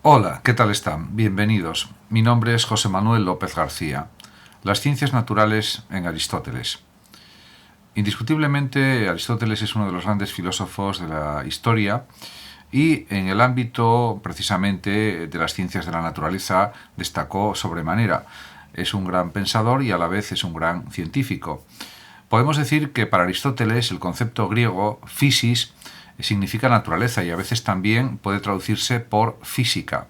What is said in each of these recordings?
Hola, ¿qué tal están? Bienvenidos. Mi nombre es José Manuel López García. Las ciencias naturales en Aristóteles. Indiscutiblemente, Aristóteles es uno de los grandes filósofos de la historia y en el ámbito precisamente de las ciencias de la naturaleza destacó sobremanera. Es un gran pensador y a la vez es un gran científico. Podemos decir que para Aristóteles el concepto griego physis significa naturaleza y a veces también puede traducirse por física.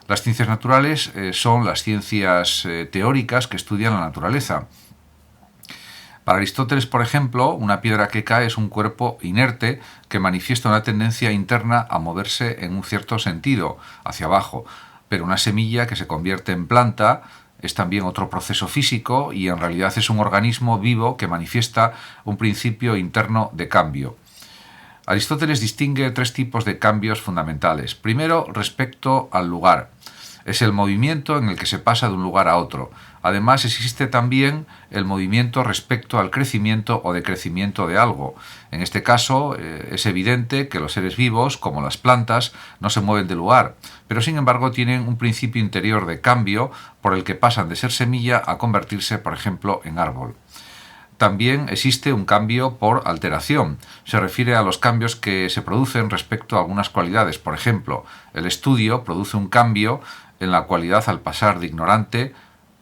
Las ciencias naturales son las ciencias teóricas que estudian la naturaleza. Para Aristóteles, por ejemplo, una piedra que cae es un cuerpo inerte que manifiesta una tendencia interna a moverse en un cierto sentido, hacia abajo, pero una semilla que se convierte en planta es también otro proceso físico y en realidad es un organismo vivo que manifiesta un principio interno de cambio. Aristóteles distingue tres tipos de cambios fundamentales. Primero, respecto al lugar. Es el movimiento en el que se pasa de un lugar a otro. Además, existe también el movimiento respecto al crecimiento o decrecimiento de algo. En este caso, es evidente que los seres vivos, como las plantas, no se mueven de lugar, pero sin embargo tienen un principio interior de cambio por el que pasan de ser semilla a convertirse, por ejemplo, en árbol. También existe un cambio por alteración. Se refiere a los cambios que se producen respecto a algunas cualidades. Por ejemplo, el estudio produce un cambio en la cualidad al pasar de ignorante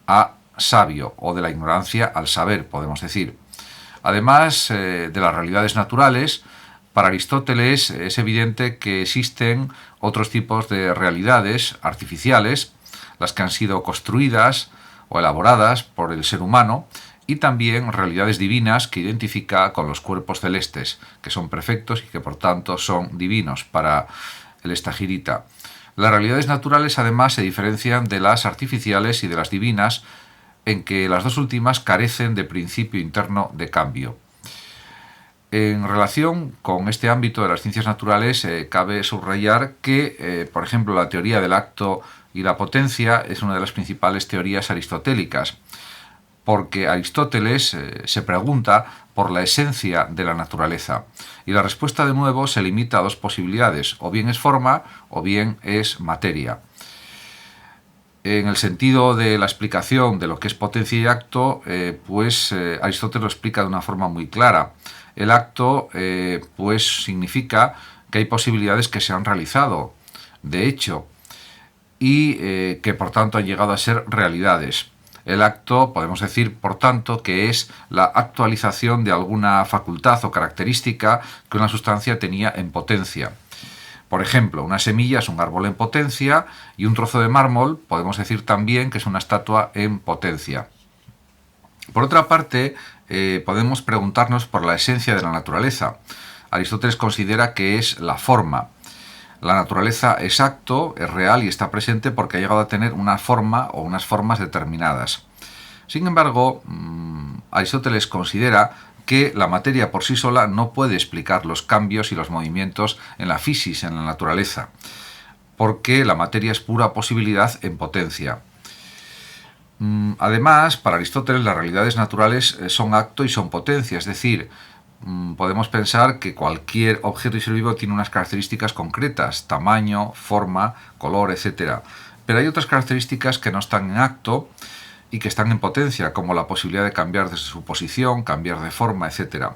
a sabio o de la ignorancia al saber, podemos decir. Además de las realidades naturales, para Aristóteles es evidente que existen otros tipos de realidades artificiales, las que han sido construidas o elaboradas por el ser humano, y también realidades divinas que identifica con los cuerpos celestes, que son perfectos y que por tanto son divinos para el estagirita. Las realidades naturales además se diferencian de las artificiales y de las divinas, en que las dos últimas carecen de principio interno de cambio. En relación con este ámbito de las ciencias naturales, cabe subrayar que, por ejemplo, la teoría del acto y la potencia es una de las principales teorías aristotélicas, porque Aristóteles se pregunta por la esencia de la naturaleza. Y la respuesta, de nuevo, se limita a dos posibilidades: o bien es forma o bien es materia. En el sentido de la explicación de lo que es potencia y acto, Aristóteles lo explica de una forma muy clara. El acto significa que hay posibilidades que se han realizado, de hecho, y que por tanto han llegado a ser realidades. El acto, podemos decir, por tanto, que es la actualización de alguna facultad o característica que una sustancia tenía en potencia. Por ejemplo, una semilla es un árbol en potencia y un trozo de mármol podemos decir también que es una estatua en potencia. Por otra parte, podemos preguntarnos por la esencia de la naturaleza. Aristóteles considera que es la forma. La naturaleza es acto, es real y está presente porque ha llegado a tener una forma o unas formas determinadas. Sin embargo, Aristóteles considera que la materia por sí sola no puede explicar los cambios y los movimientos en la physis, en la naturaleza, porque la materia es pura posibilidad en potencia. Además, para Aristóteles las realidades naturales son acto y son potencia, es decir, podemos pensar que cualquier objeto y ser vivo tiene unas características concretas: tamaño, forma, color, etc. Pero hay otras características que no están en acto y que están en potencia, como la posibilidad de cambiar de su posición, cambiar de forma, etc.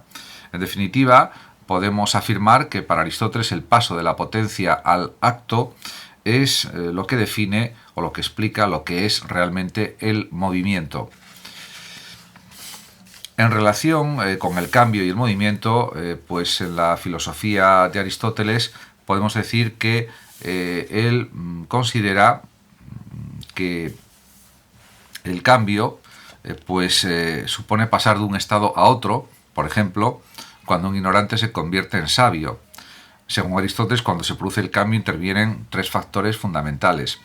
En definitiva, podemos afirmar que para Aristóteles el paso de la potencia al acto es lo que define o lo que explica lo que es realmente el movimiento. En relación con el cambio y el movimiento, en la filosofía de Aristóteles podemos decir que él considera que el cambio supone pasar de un estado a otro. Por ejemplo, cuando un ignorante se convierte en sabio. Según Aristóteles, cuando se produce el cambio intervienen tres factores fundamentales,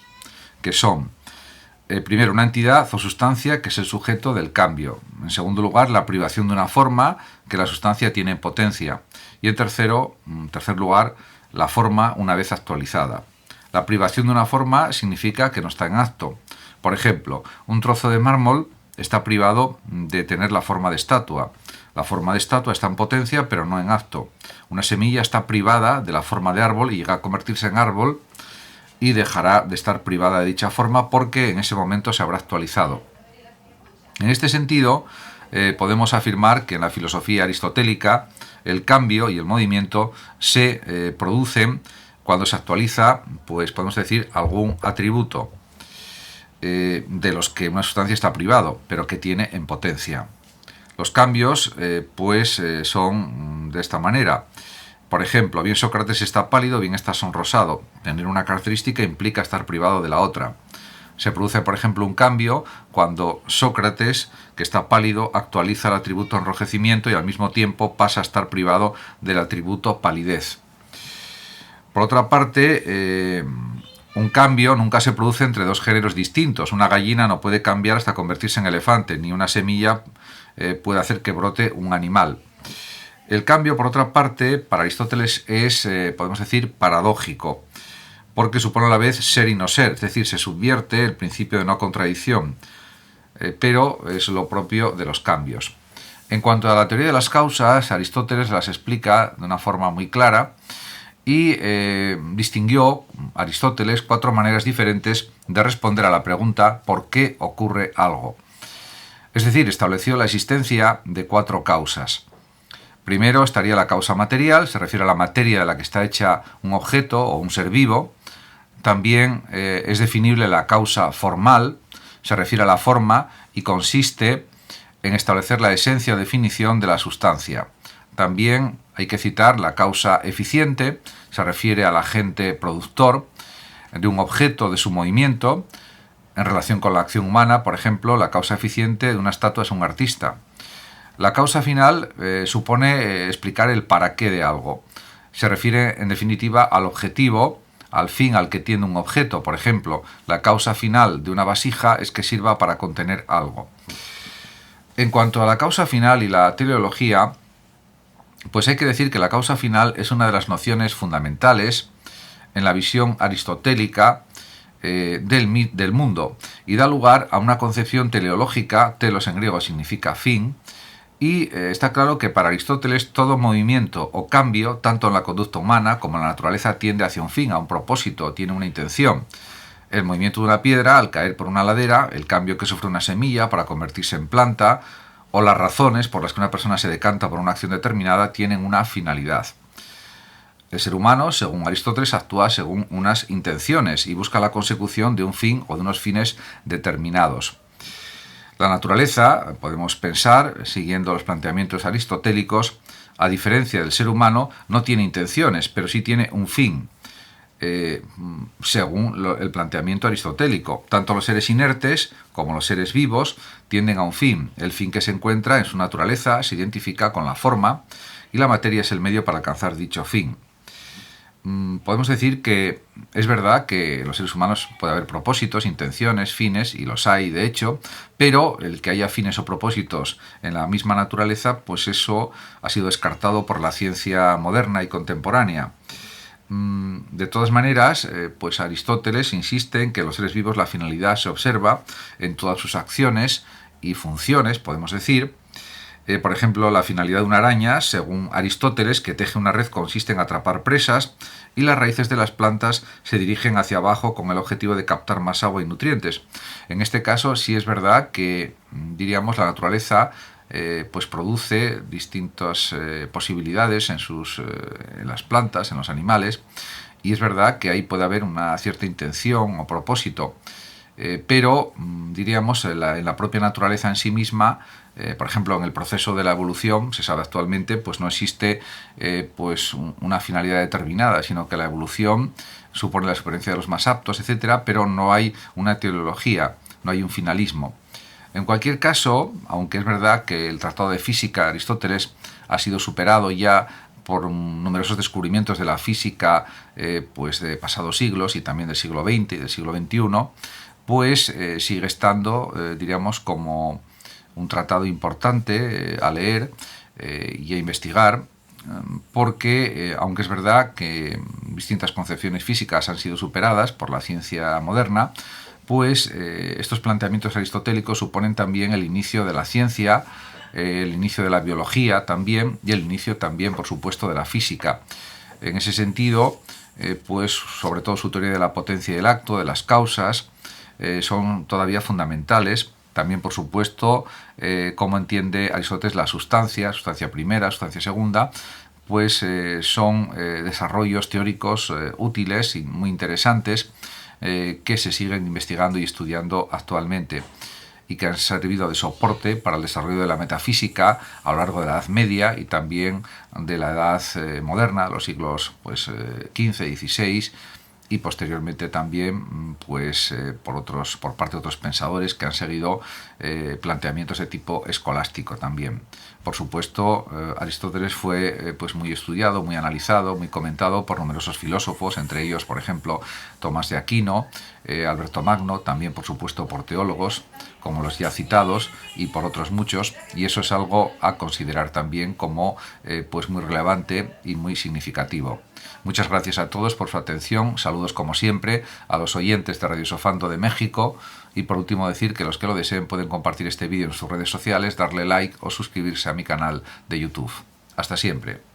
que son: primero, una entidad o sustancia que es el sujeto del cambio. En segundo lugar, la privación de una forma que la sustancia tiene en potencia. Y en tercer lugar, la forma una vez actualizada. La privación de una forma significa que no está en acto. Por ejemplo, un trozo de mármol está privado de tener la forma de estatua. La forma de estatua está en potencia, pero no en acto. Una semilla está privada de la forma de árbol y llega a convertirse en árbol y dejará de estar privada de dicha forma porque en ese momento se habrá actualizado. En este sentido, podemos afirmar que en la filosofía aristotélica el cambio y el movimiento se producen cuando se actualiza, pues podemos decir, algún atributo de los que una sustancia está privado, pero que tiene en potencia. Los cambios son de esta manera. Por ejemplo, bien Sócrates está pálido, bien está sonrosado. Tener una característica implica estar privado de la otra. Se produce, por ejemplo, un cambio cuando Sócrates, que está pálido, actualiza el atributo enrojecimiento y al mismo tiempo pasa a estar privado del atributo palidez. Por otra parte, un cambio nunca se produce entre dos géneros distintos. Una gallina no puede cambiar hasta convertirse en elefante, ni una semilla puede hacer que brote un animal. El cambio, por otra parte, para Aristóteles es, podemos decir, paradójico, porque supone a la vez ser y no ser, es decir, se subvierte el principio de no contradicción, pero es lo propio de los cambios. En cuanto a la teoría de las causas, Aristóteles las explica de una forma muy clara y distinguió Aristóteles 4 maneras diferentes de responder a la pregunta ¿por qué ocurre algo? Es decir, estableció la existencia de 4 causas. Primero estaría la causa material, se refiere a la materia de la que está hecha un objeto o un ser vivo. También es definible la causa formal, se refiere a la forma y consiste en establecer la esencia o definición de la sustancia. También hay que citar la causa eficiente, se refiere al agente productor de un objeto, de su movimiento. En relación con la acción humana, por ejemplo, la causa eficiente de una estatua es un artista. La causa final supone explicar el para qué de algo. Se refiere, en definitiva, al objetivo, al fin al que tiende un objeto. Por ejemplo, la causa final de una vasija es que sirva para contener algo. En cuanto a la causa final y la teleología, pues hay que decir que la causa final es una de las nociones fundamentales en la visión aristotélica del mundo y da lugar a una concepción teleológica, telos en griego significa fin, y está claro que para Aristóteles todo movimiento o cambio, tanto en la conducta humana como en la naturaleza, tiende hacia un fin, a un propósito, tiene una intención. El movimiento de una piedra al caer por una ladera, el cambio que sufre una semilla para convertirse en planta, o las razones por las que una persona se decanta por una acción determinada tienen una finalidad. El ser humano, según Aristóteles, actúa según unas intenciones y busca la consecución de un fin o de unos fines determinados. La naturaleza, podemos pensar, siguiendo los planteamientos aristotélicos, a diferencia del ser humano, no tiene intenciones, pero sí tiene un fin, según el planteamiento aristotélico. Tanto los seres inertes como los seres vivos tienden a un fin. El fin que se encuentra en su naturaleza se identifica con la forma y la materia es el medio para alcanzar dicho fin. Podemos decir que es verdad que los seres humanos puede haber propósitos, intenciones, fines, y los hay de hecho, pero el que haya fines o propósitos en la misma naturaleza, pues eso ha sido descartado por la ciencia moderna y contemporánea. De todas maneras, pues Aristóteles insiste en que los seres vivos la finalidad se observa en todas sus acciones y funciones, podemos decir. Por ejemplo, la finalidad de una araña, según Aristóteles, que teje una red, consiste en atrapar presas, y las raíces de las plantas se dirigen hacia abajo con el objetivo de captar más agua y nutrientes. En este caso, sí es verdad que, diríamos, la naturaleza pues produce distintas posibilidades en las plantas, en los animales, y es verdad que ahí puede haber una cierta intención o propósito. Pero diríamos en la propia naturaleza en sí misma, por ejemplo en el proceso de la evolución, se sabe actualmente, pues no existe pues una finalidad determinada, sino que la evolución supone la supervivencia de los más aptos, etcétera, pero no hay una teleología, no hay un finalismo. En cualquier caso, aunque es verdad que el Tratado de Física de Aristóteles ha sido superado ya por numerosos descubrimientos de la física pues de pasados siglos y también del siglo XX y del siglo XXI, pues sigue estando, diríamos, como un tratado importante a leer y a investigar, porque aunque es verdad que distintas concepciones físicas han sido superadas por la ciencia moderna, pues estos planteamientos aristotélicos suponen también el inicio de la ciencia, el inicio de la biología también, y el inicio también, por supuesto, de la física. En ese sentido, pues sobre todo su teoría de la potencia del acto, de las causas, son todavía fundamentales. También, por supuesto, cómo entiende Aristóteles la sustancia primera, sustancia segunda, pues son desarrollos teóricos útiles y muy interesantes que se siguen investigando y estudiando actualmente y que han servido de soporte para el desarrollo de la metafísica a lo largo de la Edad Media y también de la Edad moderna, los siglos pues, XV, XVI, y posteriormente también pues, por parte de otros pensadores que han seguido planteamientos de tipo escolástico también. Por supuesto, Aristóteles fue pues muy estudiado, muy analizado, muy comentado por numerosos filósofos, entre ellos, por ejemplo, Tomás de Aquino, Alberto Magno, también por supuesto por teólogos como los ya citados y por otros muchos, y eso es algo a considerar también como pues muy relevante y muy significativo. Muchas gracias a todos por su atención, saludos como siempre a los oyentes de Radio Sofando de México, y por último decir que los que lo deseen pueden compartir este vídeo en sus redes sociales, darle like o suscribirse a mi canal de YouTube. Hasta siempre.